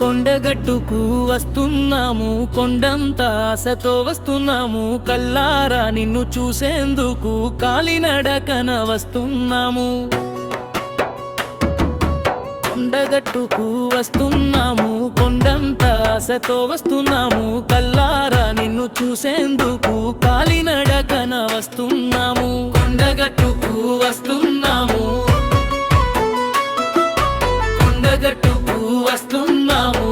కొండగట్టుకు వస్తున్నాము, కొండంత ఆశతో వస్తున్నాము, కల్లారా నిన్ను చూసేందుకు కాలినడకన వస్తున్నాము. కొండగట్టుకు వస్తున్నాము, కొండంత ఆశతో వస్తున్నాము, కల్లారా నిన్ను చూసేందుకు కాలినడకన వస్తున్నాము. కొండగట్టుకు వస్తున్నాము, కొండగట్టుకు వస్తున్నాము.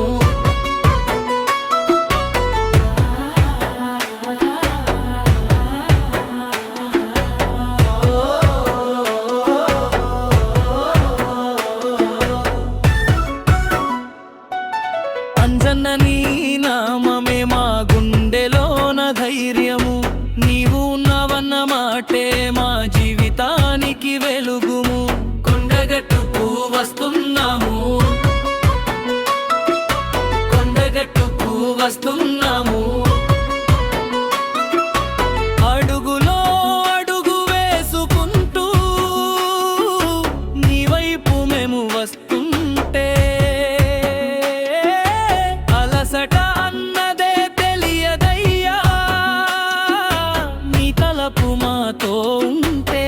అంజన్న నీ నామమే మా గుండెలోన ధైర్యము, నీవు ఉన్నవన్న మాటే మా జీవితానికి వెలుగుము. కొండగట్టుకు వస్తున్నాము, కొండగట్టుకు వస్తున్నాము. అడుగులో అడుగు వేసుకుంటూ నీ వైపు మేము వస్తుంటే అలసట అన్నదే తెలియదయ్యా, నీ తలపు మాతో ఉంటే.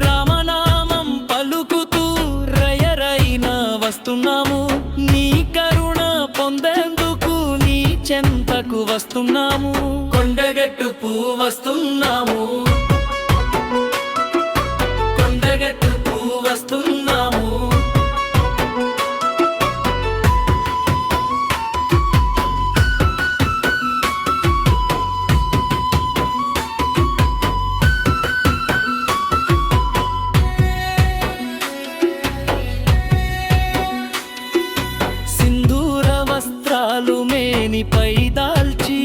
రామనామం పలుకుతూ రయరైన వస్తున్నాము, నీ కరుణ పొందేందుకు నీ చెంతకు వస్తున్నాము. కొండగట్టుకు వస్తున్నాము, కొండగట్టుకు వస్తున్నాము. సింధూర వస్త్రాలు మేనిపై దాల్చి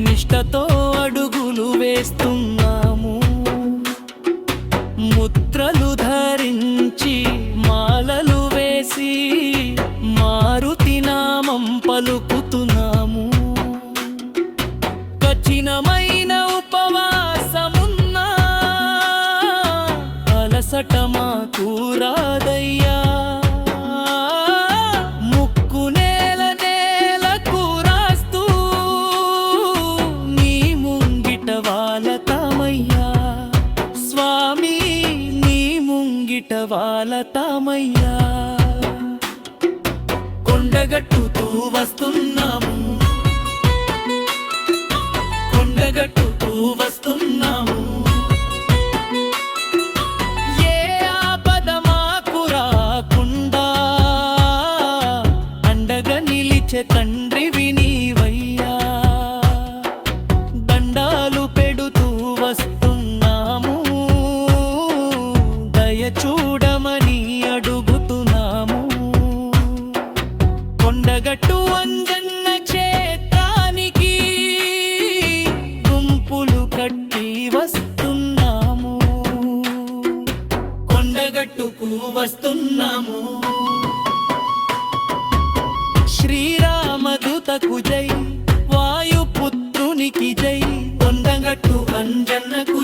నిష్టతో అడుగులు వేస్తున్నాము, ముద్రలు ధరించి మాలలు వేసి మారుతి నామం పలుకుతున్నాము. కఠినమైన ఉపవాసమున్నా అలసట మాకు రాదయ్యా, ముక్కు నేల నేలకు రాస్తూ నీ ముంగిట వాలతామయ్యా. స్వామి నీ ముంగిట వాలతామయ్యా. కొండగట్టుకు వస్తున్నాము, కొండగట్టుకు వస్తున్నాము. ఏ ఆపద మాకు రాకుండా అండగా నిలిచే తండ్రివి నీవయ్యా. దండాలు పెడుతూ వస్తున్నాము, దయ చూడమని అడుగుతున్నాము. కొండగట్టు అంజన్న క్షేత్రానికి గుంపులు కట్టి వస్తున్నాము, కొండగట్టుకు వస్తున్నాము. శ్రీరామదూతకు జై, వాయుపుత్రునికి జై, కొండగట్టు అంజన్నకు